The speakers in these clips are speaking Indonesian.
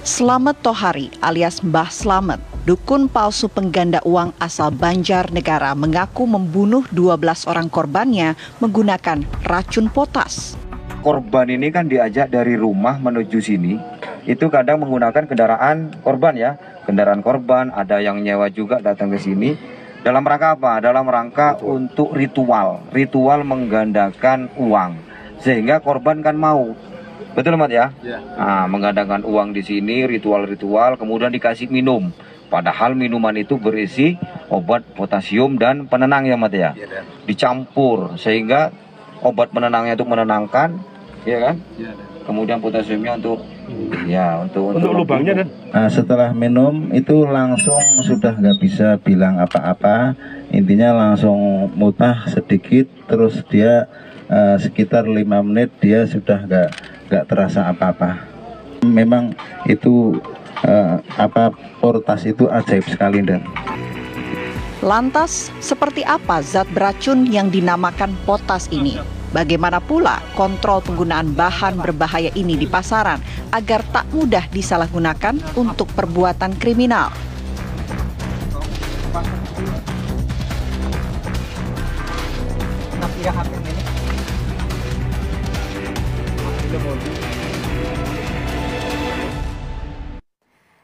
Slamet Tohari alias Mbah Slamet, dukun palsu pengganda uang asal Banjarnegara, mengaku membunuh 12 orang korbannya menggunakan racun potas. Korban ini kan diajak dari rumah menuju sini, itu kadang menggunakan kendaraan korban ya. Kendaraan korban, ada yang nyewa juga datang ke sini. Dalam rangka apa? Dalam rangka untuk ritual menggandakan uang. Sehingga korban kan mau. Betul Mat ya? Nah, menggandakan uang di sini, ritual-ritual, kemudian dikasih minum. Padahal minuman itu berisi obat potasium dan penenang ya Mat ya? Dicampur sehingga obat penenangnya itu menenangkan, ya kan? Kemudian potasiumnya untuk lubangnya. Nah, setelah minum itu langsung sudah nggak bisa bilang apa-apa. Intinya langsung mutah sedikit, terus dia sekitar 5 menit dia sudah nggak terasa apa-apa. Memang itu potas itu ajaib sekali dan. Lantas, seperti apa zat beracun yang dinamakan potas ini? Bagaimana pula kontrol penggunaan bahan berbahaya ini di pasaran agar tak mudah disalahgunakan untuk perbuatan kriminal?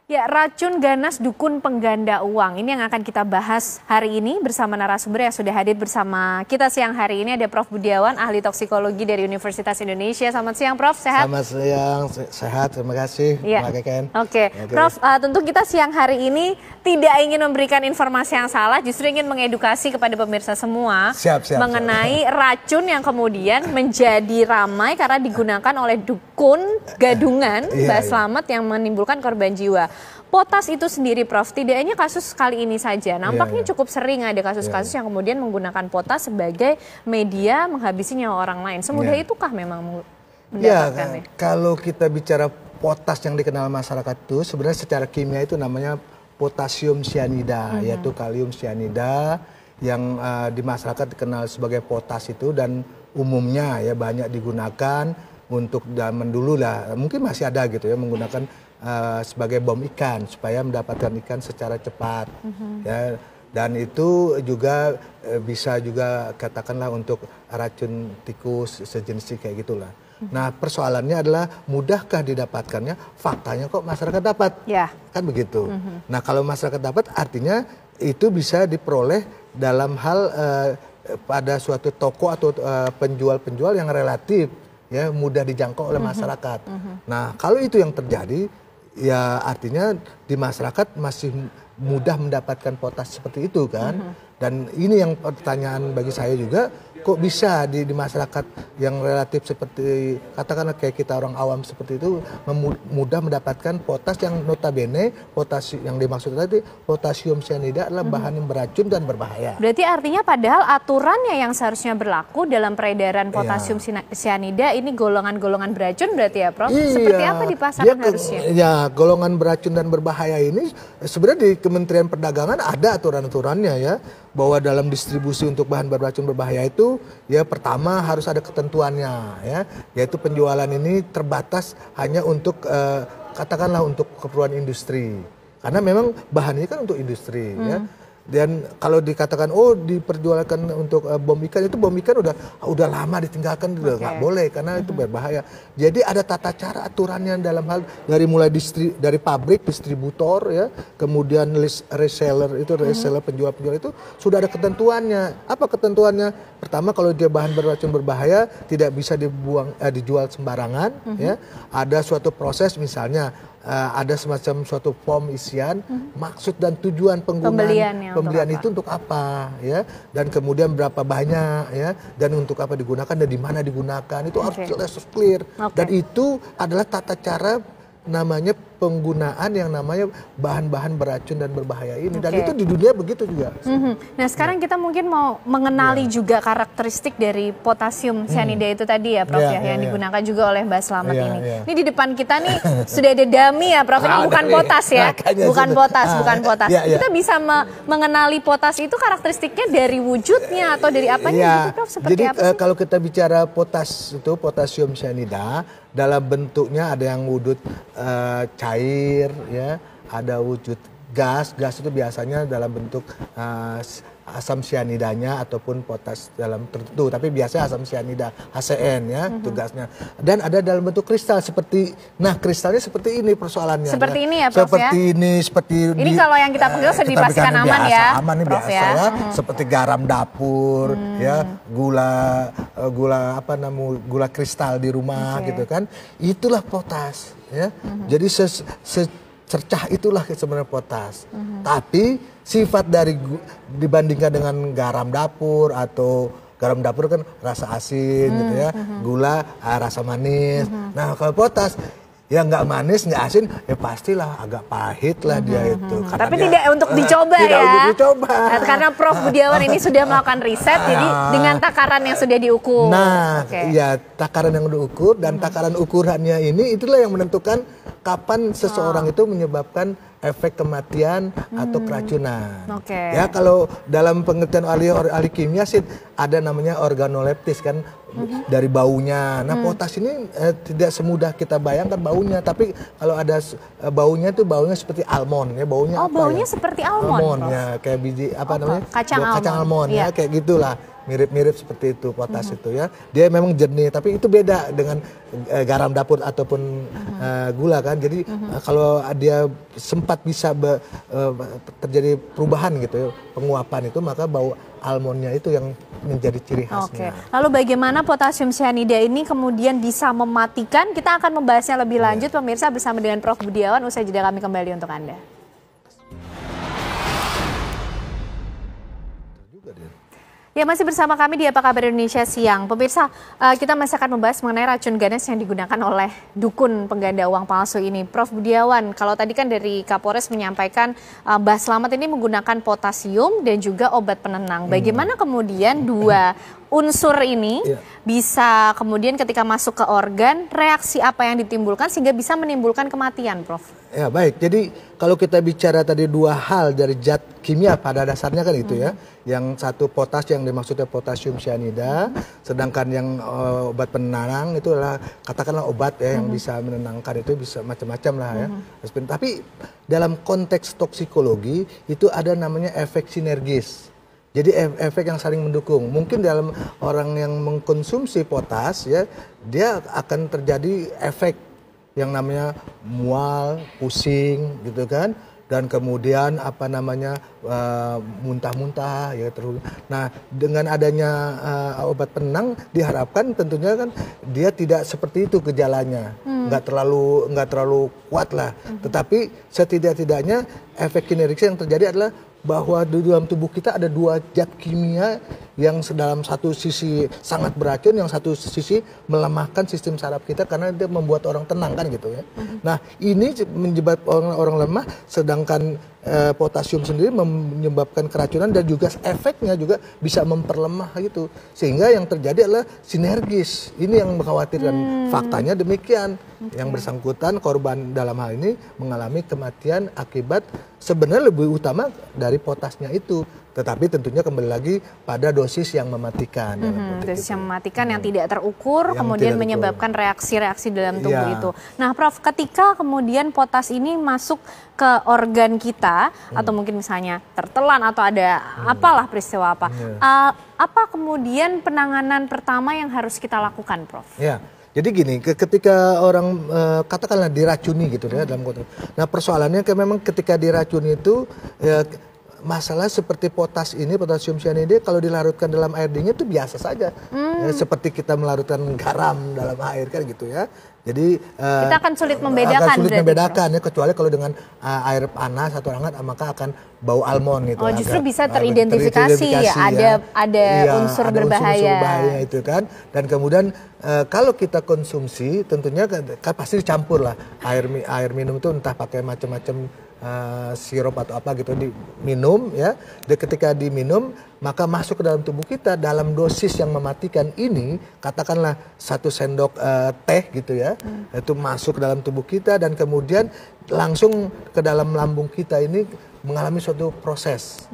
Ya, racun ganas dukun pengganda uang. Ini yang akan kita bahas hari ini bersama narasumber yang sudah hadir bersama kita siang hari ini. Ada Prof. Budiawan, ahli toksikologi dari Universitas Indonesia. Selamat siang, Prof. Sehat? Selamat siang, sehat. Terima kasih. Ya. Oke. Prof, tentu kita siang hari ini tidak ingin memberikan informasi yang salah, justru ingin mengedukasi kepada pemirsa semua mengenai racun yang kemudian menjadi ramai karena digunakan oleh dukun gadungan Mbah Slamet yang menimbulkan korban jiwa. Potas itu sendiri, Prof, tidak hanya kasus kali ini saja. Nampaknya cukup sering ada kasus-kasus yang kemudian menggunakan potas sebagai media menghabisi nyawa orang lain. Semudah itukah memang mendapatkannya? Kalau kita bicara potas yang dikenal masyarakat itu sebenarnya secara kimia itu namanya potasium cyanida, yaitu kalium cyanida yang di masyarakat dikenal sebagai potas itu, dan umumnya ya banyak digunakan untuk zaman dulu lah, mungkin masih ada gitu ya, menggunakan sebagai bom ikan supaya mendapatkan ikan secara cepat ya, dan itu juga bisa juga katakanlah untuk racun tikus sejenis kayak gitulah. Nah, persoalannya adalah mudahkah didapatkannya? Faktanya kok masyarakat dapat, kan begitu. Nah, kalau masyarakat dapat artinya itu bisa diperoleh dalam hal pada suatu toko atau penjual-penjual yang relatif ya mudah dijangkau oleh masyarakat. Nah, kalau itu yang terjadi, ya artinya di masyarakat masih mudah mendapatkan potas seperti itu kan. Dan ini yang pertanyaan bagi saya juga, kok bisa di masyarakat yang relatif seperti katakanlah kayak kita orang awam seperti itu mudah mendapatkan potas yang notabene potasium yang dimaksud tadi potasium cyanida adalah bahan yang beracun dan berbahaya. Berarti artinya padahal aturannya yang seharusnya berlaku dalam peredaran potasium cyanida ini golongan-golongan beracun berarti ya, Prof? Seperti apa di pasaran harusnya? Ya, golongan beracun dan berbahaya ini sebenarnya di Kementerian Perdagangan ada aturan-aturannya ya, bahwa dalam distribusi untuk bahan beracun berbahaya itu ya pertama harus ada ketentuannya ya, yaitu penjualan ini terbatas hanya untuk katakanlah untuk keperluan industri, karena memang bahan ini kan untuk industri ya. Dan kalau dikatakan diperjualkan untuk bom ikan, itu bom ikan udah lama ditinggalkan, udah nggak boleh karena itu berbahaya. Jadi ada tata cara aturannya dalam hal dari mulai dari pabrik, distributor ya, kemudian reseller penjual-penjual itu sudah ada ketentuannya. Apa ketentuannya? Pertama, kalau dia bahan beracun berbahaya tidak bisa dijual sembarangan ya. Ada suatu proses, misalnya ada semacam suatu form isian maksud dan tujuan pembelian itu untuk apa ya, dan kemudian berapa banyak ya, dan untuk apa digunakan dan di mana digunakan, itu harus jelas clear. Dan itu adalah tata cara namanya penggunaan yang namanya bahan-bahan beracun dan berbahaya ini, dan itu di dunia begitu juga. Nah, sekarang kita mungkin mau mengenali juga karakteristik dari potasium cyanida itu tadi ya, Prof, yang digunakan juga oleh Mbah Slamet ini. Ini di depan kita nih sudah ada dummy ya, Prof, ini bukan potas ya, bukan potas. Kita bisa mengenali potas itu karakteristiknya dari wujudnya atau dari apanya gitu, Prof? Jadi kalau kita bicara potas itu potasium cyanida, dalam bentuknya ada yang wujud cair, ya, ada wujud gas. Gas itu biasanya dalam bentuk asam sianidanya ataupun potas dalam tertentu, tapi biasanya asam sianida HCN ya, itu gasnya. Dan ada dalam bentuk kristal seperti, nah kristalnya seperti ini persoalannya. Seperti ini ya Prof seperti ya? Ini, seperti ini kalau yang kita pegang sudah dipastikan aman biasa, ya, aman nih Prof biasa ya, seperti garam dapur, ya, gula kristal di rumah gitu kan, itulah potas ya. Jadi secercah itulah sebenarnya potas. Tapi sifat dari dibandingkan dengan garam dapur, atau garam dapur kan rasa asin gitu ya, gula rasa manis. Nah kalau potas ya nggak manis, nggak asin, ya pastilah agak pahit lah dia itu. Tapi tidak untuk dicoba tidak ya. untuk dicoba. Nah, karena Prof Budiawan ini sudah melakukan riset, jadi dengan takaran yang sudah diukur. Nah, ya takaran yang diukur dan takaran ukurannya ini itulah yang menentukan kapan seseorang itu menyebabkan efek kematian atau keracunan. Ya kalau dalam pengertian ahli kimia sih ada namanya organoleptis kan, dari baunya. Nah potas ini tidak semudah kita bayangkan baunya, tapi kalau ada baunya itu baunya seperti almond ya, baunya apa baunya ya? seperti almond ya, kayak biji namanya? Kacang almond ya, iya. kayak gitulah. Mirip-mirip seperti itu potas itu ya. Dia memang jernih, tapi itu beda dengan garam dapur ataupun gula kan. Jadi kalau dia sempat bisa terjadi perubahan gitu ya, penguapan itu, maka bau almondnya itu yang menjadi ciri khasnya. Lalu bagaimana potasium sianida ini kemudian bisa mematikan? Kita akan membahasnya lebih lanjut pemirsa bersama dengan Prof Budiawan. Usai jeda kami kembali untuk Anda. Ya, masih bersama kami di Apa Kabar Indonesia Siang. Pemirsa, kita masih akan membahas mengenai racun ganas yang digunakan oleh dukun pengganda uang palsu ini. Prof Budiawan, kalau tadi kan dari Kapolres menyampaikan Mbah Slamet ini menggunakan potasium dan juga obat penenang. Bagaimana kemudian dua unsur ini bisa kemudian ketika masuk ke organ, reaksi apa yang ditimbulkan sehingga bisa menimbulkan kematian, Prof? Ya baik, jadi kalau kita bicara tadi dua hal dari zat kimia pada dasarnya kan itu ya. Yang satu potas yang dimaksudnya potasium sianida, sedangkan yang obat penenang itu adalah katakanlah obat ya yang bisa menenangkan, itu bisa macam-macam lah ya. Tapi dalam konteks toksikologi itu ada namanya efek sinergis. Jadi efek yang saling mendukung. Mungkin dalam orang yang mengkonsumsi potas ya, dia akan terjadi efek yang namanya mual, pusing gitu kan, dan kemudian muntah-muntah ya terus. Nah, dengan adanya obat penenang diharapkan tentunya kan dia tidak seperti itu gejalanya. Nggak terlalu kuat lah. Tetapi setidak-tidaknya efek sinergis yang terjadi adalah bahwa di dalam tubuh kita ada dua zat kimia yang dalam satu sisi sangat beracun, yang satu sisi melemahkan sistem saraf kita karena dia membuat orang tenang kan gitu ya. Nah ini menyebabkan orang lemah, sedangkan potasium sendiri menyebabkan keracunan dan juga efeknya juga bisa memperlemah gitu. Sehingga yang terjadi adalah sinergis. Ini yang mengkhawatirkan. Faktanya demikian. Yang bersangkutan korban dalam hal ini mengalami kematian akibat sebenarnya lebih utama dari potasnya itu. Tetapi tentunya kembali lagi pada dosis yang mematikan. Dosis yang mematikan yang tidak terukur, kemudian menyebabkan reaksi-reaksi dalam tubuh itu. Nah Prof, ketika kemudian potas ini masuk ke organ kita, atau mungkin misalnya tertelan atau ada apalah peristiwa apa, apa kemudian penanganan pertama yang harus kita lakukan, Prof? Ya. Jadi gini, ketika orang katakanlah diracuni gitu ya dalam konteks. Nah persoalannya memang ketika diracuni itu masalah seperti potas ini, potasium sianida kalau dilarutkan dalam air dingin itu biasa saja. Ya, seperti kita melarutkan garam dalam air kan gitu ya. Jadi kita akan sulit membedakan. Akan sulit membedakan ya, kecuali kalau dengan air panas atau hangat maka akan bau almond gitu. Oh, justru bisa teridentifikasi ya, ada unsur berbahaya. Unsur berbahaya itu kan. Dan kemudian kalau kita konsumsi tentunya kan pasti dicampur lah air minum itu, entah pakai macam-macam sirup atau apa gitu diminum ya. Dan ketika diminum maka masuk ke dalam tubuh kita dalam dosis yang mematikan ini, katakanlah 1 sendok teh gitu ya, itu masuk ke dalam tubuh kita dan kemudian langsung ke dalam lambung kita ini mengalami suatu proses.